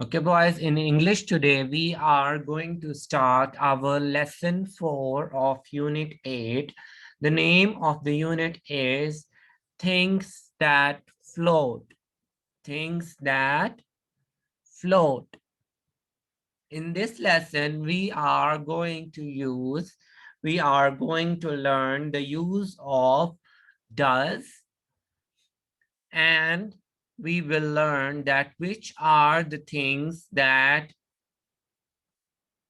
Okay, boys, in English today, we are going to start our lesson 4 of Unit 8. The name of the unit is Things That Float. Things that float. In this lesson, we are going to learn the use of does, and we will learn that which are the things that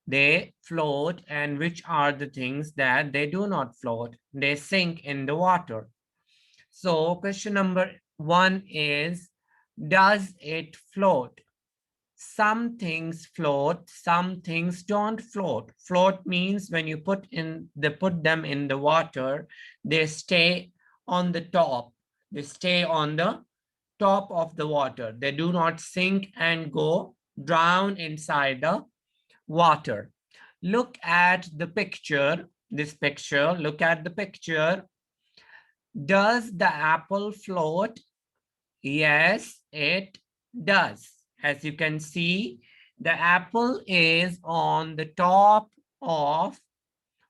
they float and which are the things that they do not float. They sink in the water. So question number 1 is, does it float? Some things float, some things don't float. Float means when you put them in the water, they stay on the top. They stay on the top of the water. They do not sink and go drown inside the water. Look at the picture, this picture, look at the picture. Does the apple float? Yes, it does. As you can see, the apple is on the top of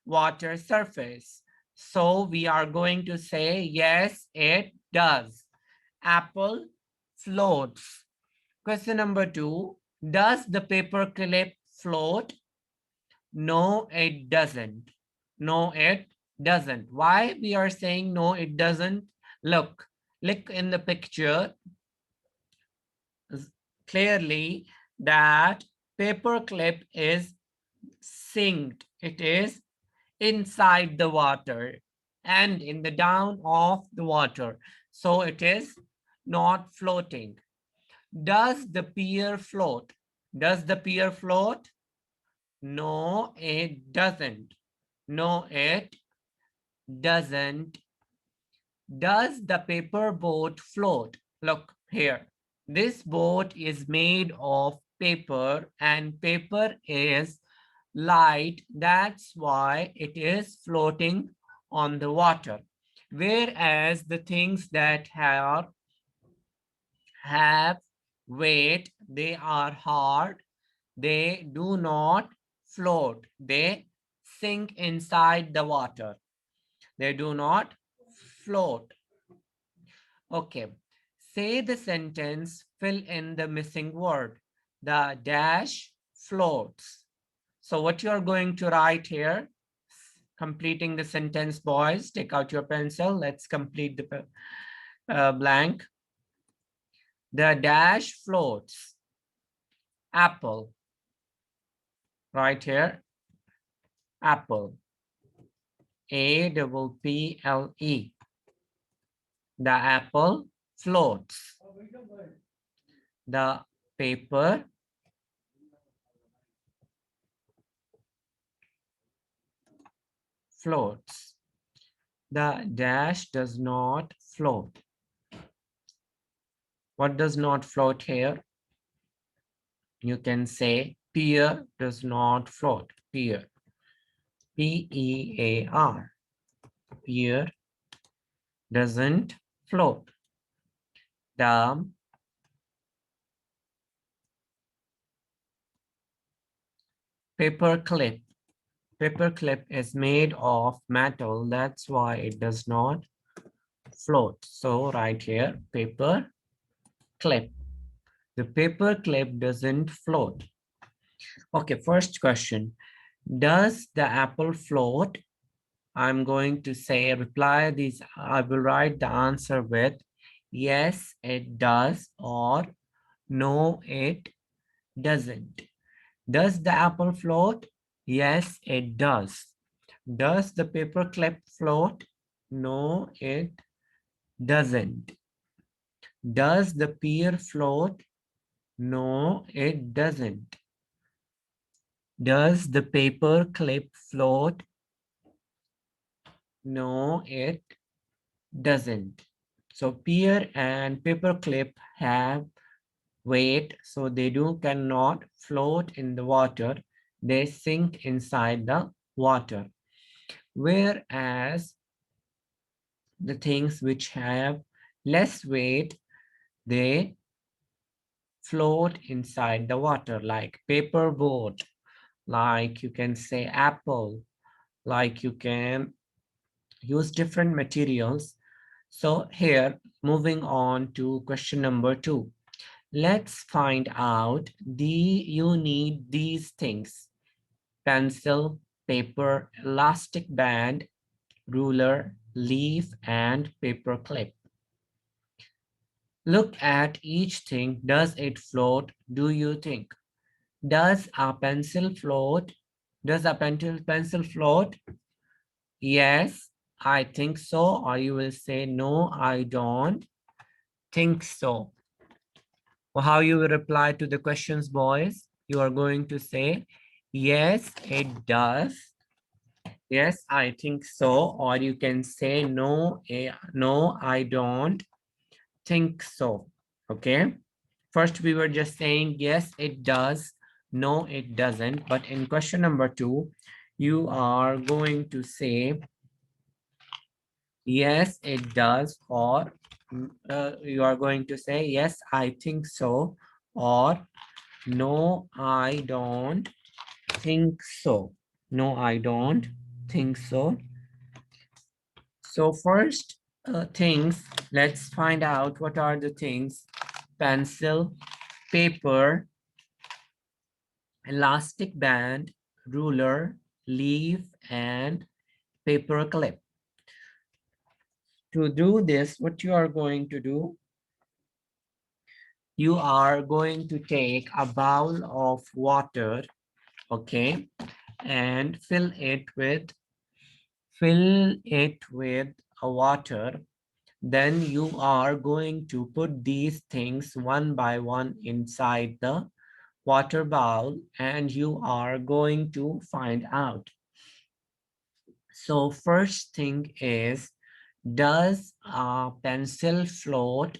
water surface. So we are going to say, yes, it does. Apple floats. Question number 2, does the paper clip float? No, it doesn't. No, it doesn't. Why we are saying no, it doesn't? Look in the picture clearly that paper clip is synced. It is inside the water and in the down of the water. So it is not floating. Does the pear float? Does the pear float? No, it doesn't. No, it doesn't. Does the paper boat float? Look here. This boat is made of paper and paper is light. That's why it is floating on the water. Whereas the things that have weight, they are hard, they do not float. They sink inside the water. They do not float. Okay. Say the sentence, fill in the missing word. The dash floats. So what you are going to write here, completing the sentence, boys, take out your pencil. Let's complete the blank. The dash floats. Apple. Right here. Apple. A-P-P-L-E. The apple floats. The paper floats. The dash does not float. What does not float here? You can say pear does not float. Pear. P-E-A-R. Pear doesn't float. The paper clip. Paper clip is made of metal. That's why it does not float. So right here, paper clip. The paper clip doesn't float. Okay, first question. Does the apple float? I'm going to say reply these. I will write the answer with yes, it does, or no, it doesn't. Does the apple float? Yes, it does. Does the paper clip float? No, it doesn't. Does the pear float? No, it doesn't. Does the paper clip float? No, it doesn't. So pear and paper clip have weight, so they cannot float in the water. They sink inside the water. Whereas the things which have less weight, they float inside the water, like paper boat, like you can say apple, like you can use different materials. So here, moving on to question number 2. Let's find out you need these things: pencil, paper, elastic band, ruler, leaf, and paper clip. Look at each thing. Does it float? Do you think? Does a pencil float? Does a pencil float? Yes, I think so. Or you will say, no, I don't think so. Well, how you will reply to the questions, boys? You are going to say, yes, it does. Yes, I think so. Or you can say, no, no, I don't think so. Okay. First, we were just saying, yes, it does. No, it doesn't. But in question number 2, you are going to say, yes, it does, or you are going to say, yes, I think so, or no, I don't think so. No, I don't think so. So first things, let's find out what are the things: pencil, paper, elastic band, ruler, leaf, and paper clip. To do this, what you are going to do, you are going to take a bowl of water, okay, and fill it with a water. Then you are going to put these things one by one inside the water bowl, and you are going to find out. So first thing is, does a pencil float?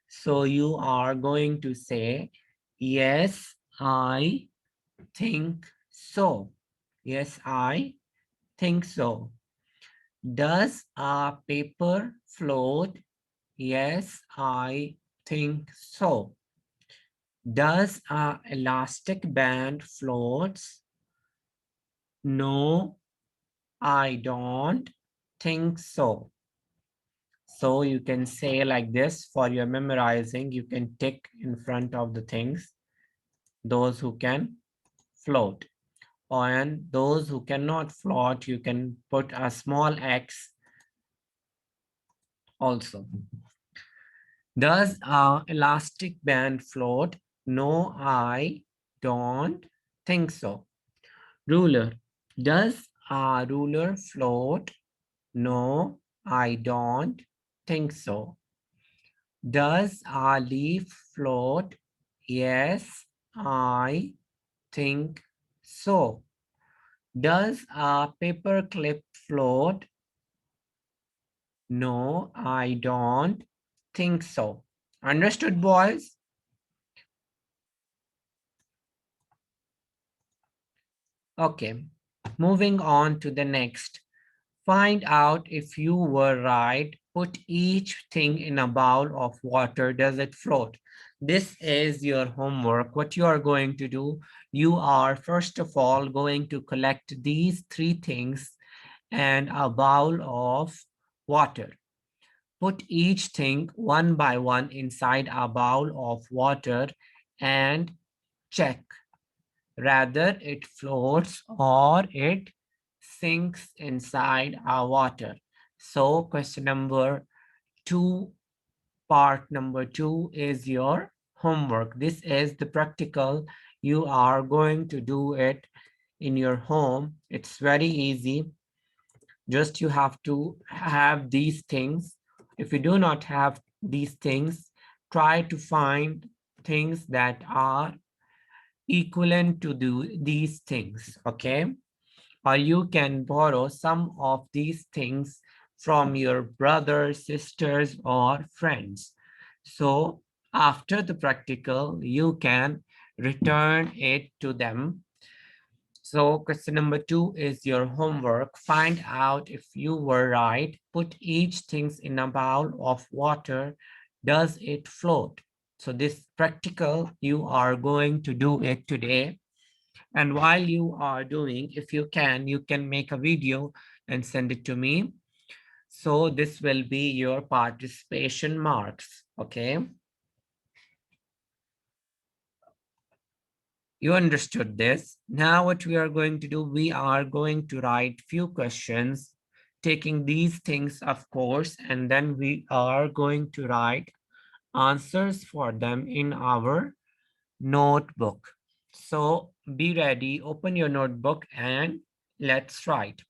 So you are going to say, yes, I think so. Yes, I think so. Does a paper float? Yes, I think so. Does a elastic band floats? No, I don't think so. So you can say like this for your memorizing. You can tick in front of the things, those who can float. And those who cannot float, you can put a small x also. Does a elastic band float? No, I don't think so. Ruler. Does a ruler float? No, I don't think so. Does a leaf float? Yes, I think so. Does a paper clip float? No, I don't think so. Understood, boys? Okay, moving on to the next. Find out if you were right. Put each thing in a bowl of water. Does it float? This is your homework. What you are going to do, you are first of all going to collect these 3 things and a bowl of water. Put each thing one by one inside a bowl of water and check rather it floats or it sinks inside our water. So question number 2, part number 2 is your homework. This is the practical. You are going to do it in your home. It's very easy. Just you have to have these things. If you do not have these things, try to find things that are equivalent to do these things, okay? Or you can borrow some of these things from your brothers, sisters, or friends. So after the practical, you can return it to them. So question number 2 is your homework. Find out if you were right. Put each thing in a bowl of water. Does it float? So this practical, you are going to do it today. And while you are doing, if you can make a video and send it to me. So this will be your participation marks, okay? You understood this. Now what we are going to do, we are going to write few questions, taking these things, of course, and then we are going to write answers for them in our notebook. So be ready, open your notebook and let's write.